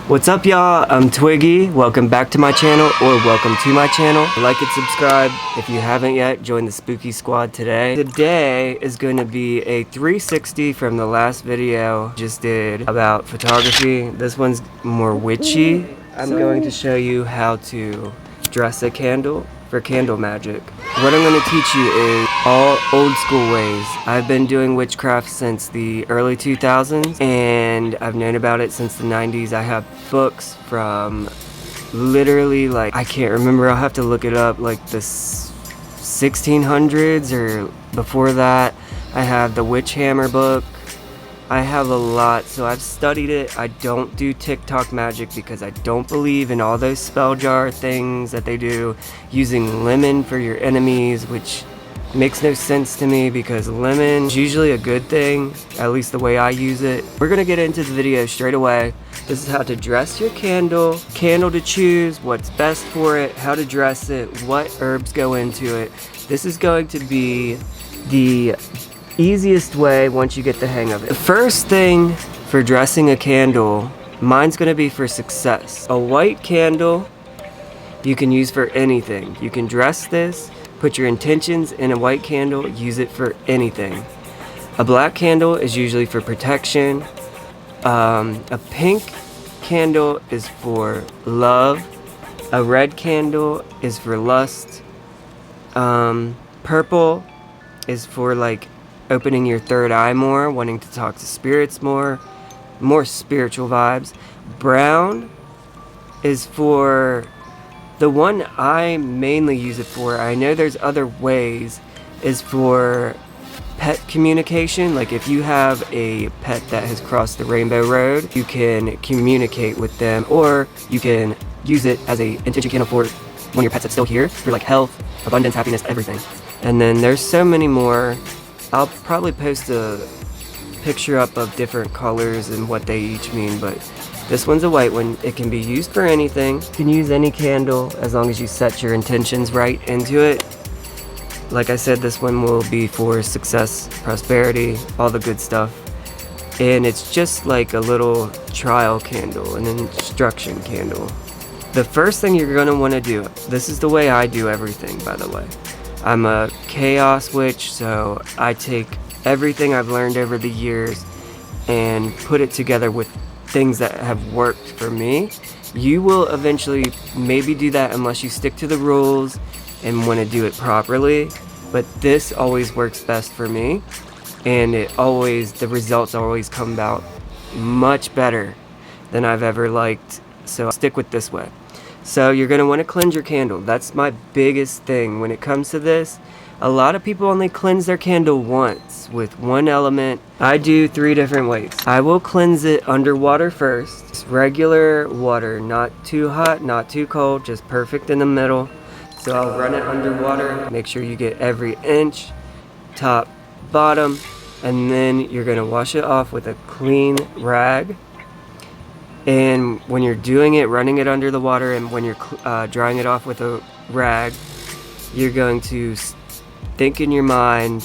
What's up, y'all? I'm Twiggy. Welcome back to my channel, or welcome to my channel. Like and subscribe if you haven't yet. Join the spooky squad today. Today is going to be a 360 from the last video I just did about photography. This one's more witchy. I'm going to show you how to dress a candle for candle magic. What I'm going to teach you is all old school ways. I've been doing witchcraft since the early 2000s, and I've known about it since the 90s. I have books from literally, like, I can't remember, I'll have to look it up, like the 1600s or before that. I have the Witch Hammer book. I have a lot, so I've studied it. I don't do TikTok magic because I don't believe in all those spell jar things that they do, using lemon for your enemies, which makes no sense to me because lemon is usually a good thing, at least the way I use it. We're gonna get into the video straight away. This is how to dress your candle to choose, what's best for it, how to dress it, what herbs go into it. This is going to be the easiest way once you get the hang of it. The first thing for dressing a candle, mine's gonna be for success. A white candle you can use for anything. You can dress this, put your intentions in a white candle, use it for anything. A black candle is usually for protection. A pink candle is for love. A red candle is for lust. Purple is for, like, opening your third eye more, wanting to talk to spirits more spiritual vibes. Brown is for, the one I mainly use it for, I know there's other ways, is for pet communication. Like if you have a pet that has crossed the rainbow road, you can communicate with them, or you can use it as a intention candle for one of your pets that's still here, for like health, abundance, happiness, everything. And then there's so many more. I'll probably post a picture up of different colors and what they each mean, but this one's a white one. It can be used for anything. You can use any candle as long as you set your intentions right into it. Like I said, this one will be for success, prosperity, all the good stuff. And it's just like a little trial candle, an instruction candle. The first thing you're gonna wanna do, this is the way I do everything, by the way. I'm a chaos witch, so I take everything I've learned over the years and put it together with things that have worked for me. You will eventually maybe do that unless you stick to the rules and want to do it properly, but this always works best for me, and the results always come about much better than I've ever liked, so I'll stick with this way. So you're going to want to cleanse your candle. That's my biggest thing when it comes to this. A lot of people only cleanse their candle once with one element. I do 3 different ways. I will cleanse it underwater first. Just regular water, not too hot, not too cold, just perfect in the middle. So I'll run it underwater. Make sure you get every inch, top, bottom, and then you're going to wash it off with a clean rag. And when you're doing it, running it under the water, and when you're drying it off with a rag, you're going to think in your mind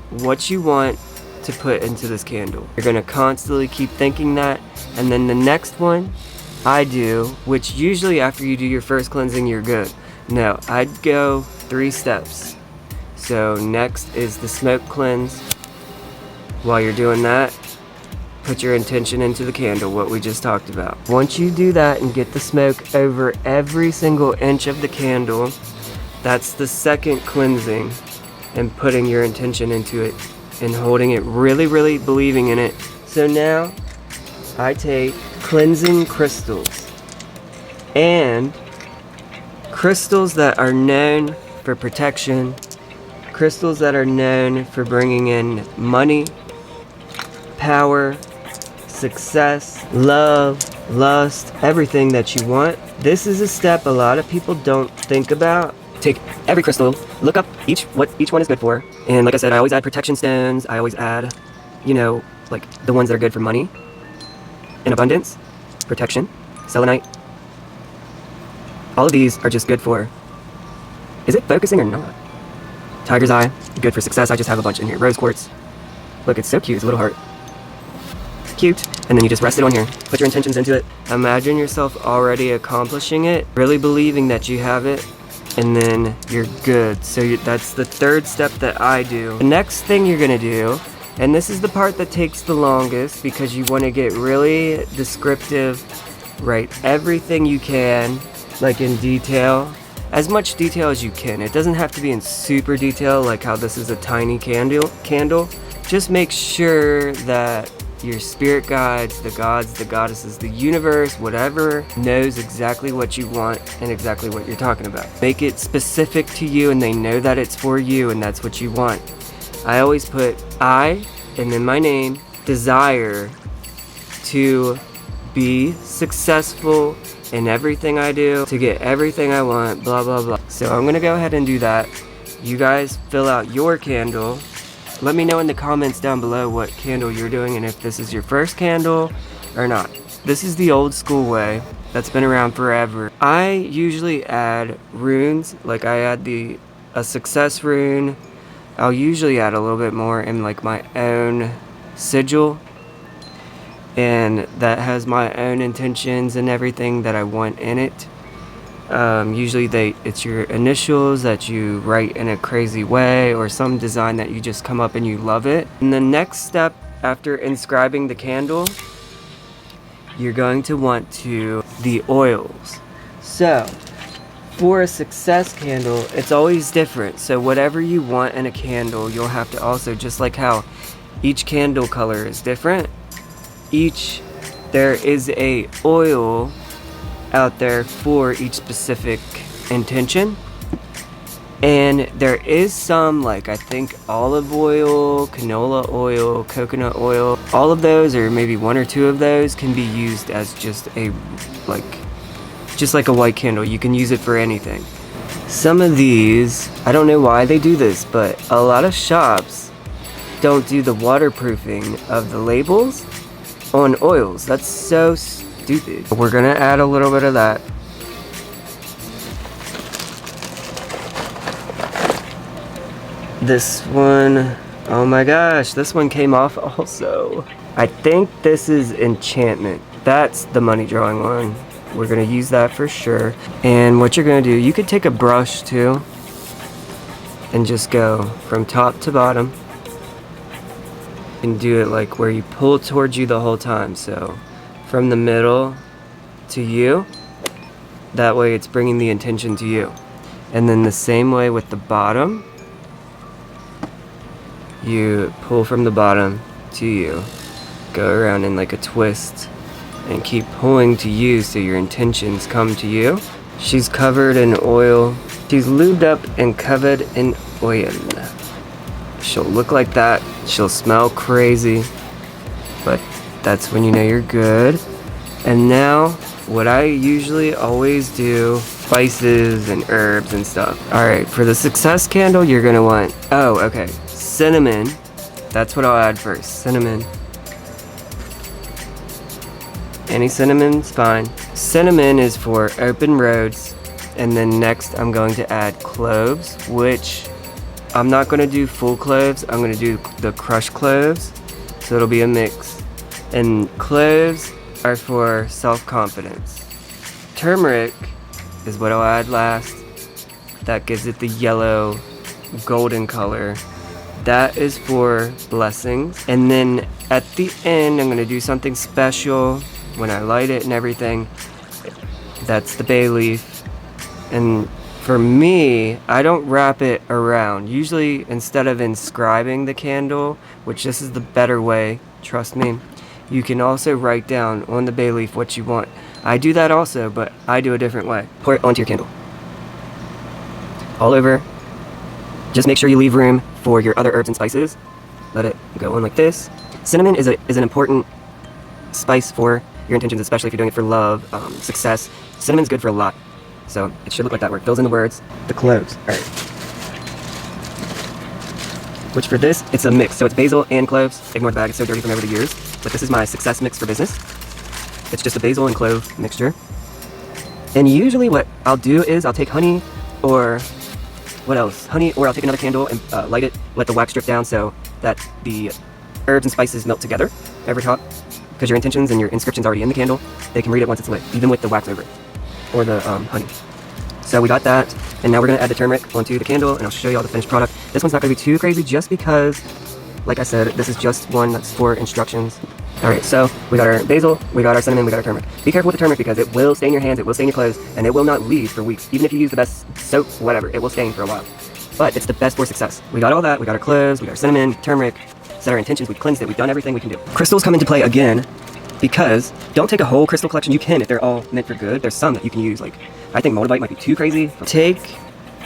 what you want to put into this candle. You're going to constantly keep thinking that. And then the next one I do, which usually after you do your first cleansing, you're good. No, I'd go 3 steps. So next is the smoke cleanse. While you're doing that, put your intention into the candle, what we just talked about. Once you do that and get the smoke over every single inch of the candle, that's the second cleansing, and putting your intention into it and holding it, really, really believing in it. So now I take cleansing crystals, and crystals that are known for protection, crystals that are known for bringing in money, power, success, love, lust, everything that you want. This is a step a lot of people don't think about. Take every crystal, look up what each one is good for, and like I said, I always add protection stones. I always add, like the ones that are good for money and abundance, protection, selenite. All of these are just good for, is it focusing or not? Tiger's eye, good for success. I just have a bunch in here. Rose quartz, look, it's so cute, it's a little heart. cute. And then you just rest it on here. Put your intentions into it. Imagine yourself already accomplishing it, really believing that you have it, and then you're good. So that's the third step that I do. The next thing you're gonna do, and this is the part that takes the longest because you want to get really descriptive, write everything you can, like in detail, as much detail as you can. It doesn't have to be in super detail, like how this is a tiny candle. Just make sure that your spirit guides, the gods, the goddesses, the universe, whatever, knows exactly what you want and exactly what you're talking about. Make it specific to you and they know that it's for you and that's what you want. I always put I, and then my name, desire to be successful in everything I do, to get everything I want, blah, blah, blah. So I'm gonna go ahead and do that. You guys fill out your candle. Let me know in the comments down below what candle you're doing and if this is your first candle or not. This is the old school way that's been around forever. I usually add runes, like I add a success rune. I'll usually add a little bit more in like my own sigil, and that has my own intentions and everything that I want in it. Usually it's your initials that you write in a crazy way or some design that you just come up and you love it. And the next step after inscribing the candle, you're going to want the oils. So for a success candle, it's always different. So whatever you want in a candle, you'll have to also, just like how each candle color is different, there is a oil out there for each specific intention. And there is some, like I think olive oil, canola oil, coconut oil, all of those, or maybe one or two of those, can be used as just like a white candle. You can use it for anything. Some of these, I don't know why they do this, but a lot of shops don't do the waterproofing of the labels on oils. That's so stupid. We're gonna add a little bit of that. This one, oh my gosh, this one came off also. I think this is enchantment. That's the money drawing one. We're gonna use that for sure. And what you're gonna do, you could take a brush too and just go from top to bottom and do it like where you pull towards you the whole time. So from the middle to you, that way it's bringing the intention to you. And then the same way with the bottom, you pull from the bottom to you, go around in like a twist and keep pulling to you so your intentions come to you. She's covered in oil. She's lubed up and covered in oil. She'll look like that. She'll smell crazy, but that's when you know you're good. And now, what I usually always do, spices and herbs and stuff. Alright, for the success candle, you're gonna want, cinnamon. That's what I'll add first, cinnamon. Any cinnamon's fine. Cinnamon is for open roads. And then next, I'm going to add cloves, which I'm not going to do full cloves. I'm going to do the crushed cloves, so it'll be a mix. And cloves are for self-confidence. Turmeric is what I'll add last. That gives it the yellow, golden color. That is for blessings. And then at the end, I'm going to do something special when I light it and everything. That's the bay leaf. And for me, I don't wrap it around. Usually, instead of inscribing the candle, which this is the better way, trust me, you can also write down on the bay leaf what you want. I do that also, but I do a different way. Pour it onto your candle. All over. Just make sure you leave room for your other herbs and spices. Let it go on like this. Cinnamon is an important spice for your intentions, especially if you're doing it for love, success. Cinnamon's good for a lot. So it should look like that where it fills in the words. The cloves. Alright. Which for this, it's a mix. So it's basil and cloves. Ignore the bag, it's so dirty from over the years. But this is my success mix for business. It's just a basil and clove mixture. And usually what I'll do is I'll take honey or what else? Honey, or I'll take another candle and light it, let the wax drip down so that the herbs and spices melt together over top. because your intentions and your inscription's already in the candle. They can read it once it's lit, even with the wax over it, or the honey. So we got that, and now we're going to add the turmeric onto the candle, and I'll show you all the finished product. This one's not going to be too crazy just because, like I said, this is just one that's for instructions. Alright, so we got our basil, we got our cinnamon, we got our turmeric. Be careful with the turmeric because it will stain your hands, it will stain your clothes, and it will not leave for weeks. Even if you use the best soap, whatever, it will stain for a while. But it's the best for success. We got all that, we got our cloves, we got our cinnamon, turmeric, set our intentions, we've cleansed it, we've done everything we can do. Crystals come into play again because don't take a whole crystal collection. You can if they're all meant for good. There's some that you can use, like I think moldavite might be too crazy. Take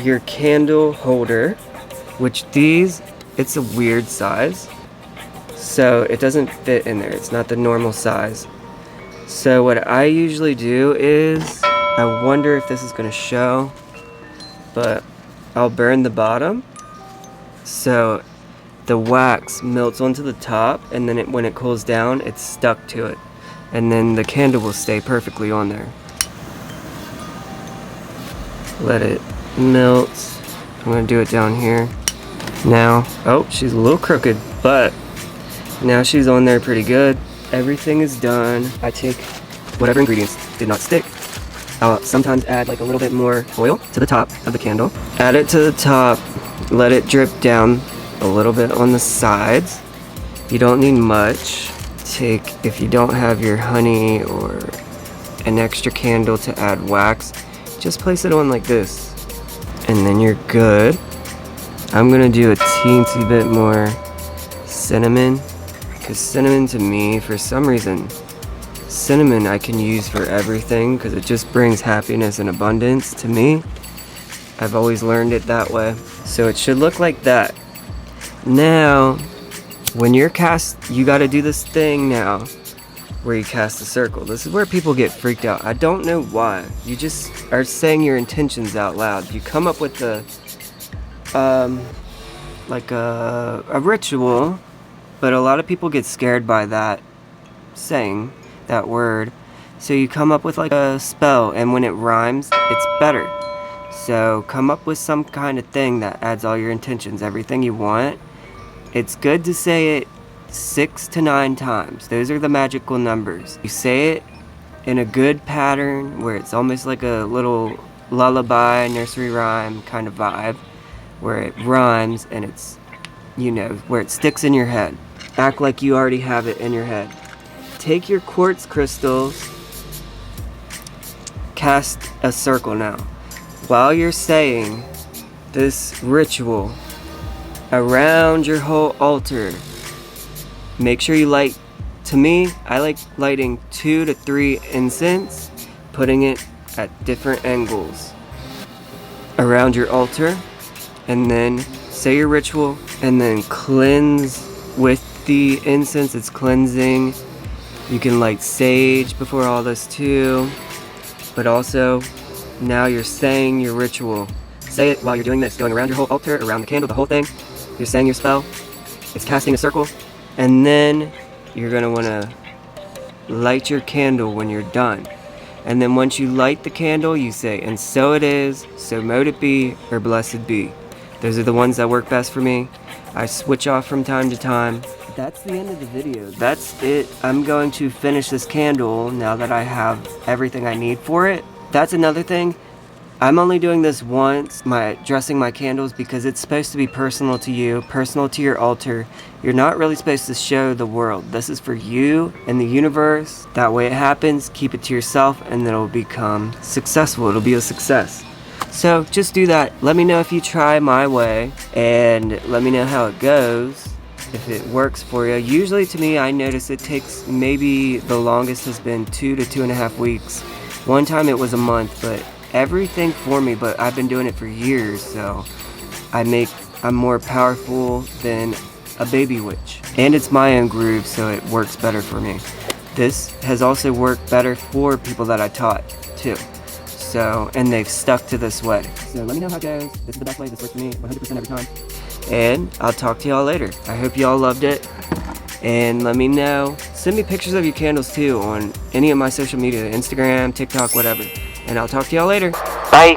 your candle holder, which it's a weird size. So it doesn't fit in there. It's not the normal size. So what I usually do is, I wonder if this is going to show, but I'll burn the bottom so the wax melts onto the top, and then when it cools down, it's stuck to it. And then the candle will stay perfectly on there. Let it melt. I'm going to do it down here. Now, oh, she's a little crooked, but now she's on there pretty good. Everything is done. I take whatever ingredients did not stick. I'll sometimes add like a little bit more oil to the top of the candle. Add it to the top. Let it drip down a little bit on the sides. You don't need much. If you don't have your honey or an extra candle to add wax, just place it on like this. And then you're good. I'm gonna do a teensy bit more cinnamon. Because cinnamon to me, for some reason, cinnamon I can use for everything because it just brings happiness and abundance to me. I've always learned it that way. So it should look like that. Now, when you're you gotta do this thing now where you cast a circle. This is where people get freaked out. I don't know why. You just are saying your intentions out loud. You come up with like a ritual. But a lot of people get scared by that saying, that word. So you come up with like a spell, and when it rhymes, it's better. So come up with some kind of thing that adds all your intentions, everything you want. It's good to say it 6 to 9 times. Those are the magical numbers. You say it in a good pattern where it's almost like a little lullaby, nursery rhyme kind of vibe, where it rhymes and it's, you know, where it sticks in your head. Act like you already have it in your head. Take your quartz crystals, cast a circle now. While you're saying this ritual around your whole altar, make sure you light, to me, I like lighting 2 to 3 incense, putting it at different angles around your altar, and then say your ritual, and then cleanse with the incense. It's cleansing. You can light sage before all this too, but also now you're saying your ritual. Say it while you're doing this, going around your whole altar, around the candle, the whole thing. You're saying your spell. It's casting a circle, and then you're gonna want to light your candle when you're done. And then once you light the candle, you say, "And so it is, so mote it be, or blessed be." Those are the ones that work best for me. I switch off from time to time. That's the end of the video. That's it. I'm going to finish this candle now that I have everything I need for it. That's another thing. I'm only doing this once, dressing my candles, because it's supposed to be personal to you, personal to your altar. You're not really supposed to show the world. This is for you and the universe. That way it happens, keep it to yourself, and it'll become successful. It'll be a success. So just do that. Let me know if you try my way, and let me know how it goes, if it works for you. Usually to me, I notice it takes, maybe the longest has been 2 to 2.5 weeks. One time it was a month, but everything for me, but I've been doing it for years, so I'm more powerful than a baby witch. And it's my own groove, so it works better for me. This has also worked better for people that I taught too. So, and they've stuck to this way. So let me know how it goes. This is the best way. This works for me 100% every time. And I'll talk to y'all later. I hope y'all loved it. And let me know. Send me pictures of your candles too on any of my social media, Instagram, TikTok, whatever. And I'll talk to y'all later. Bye.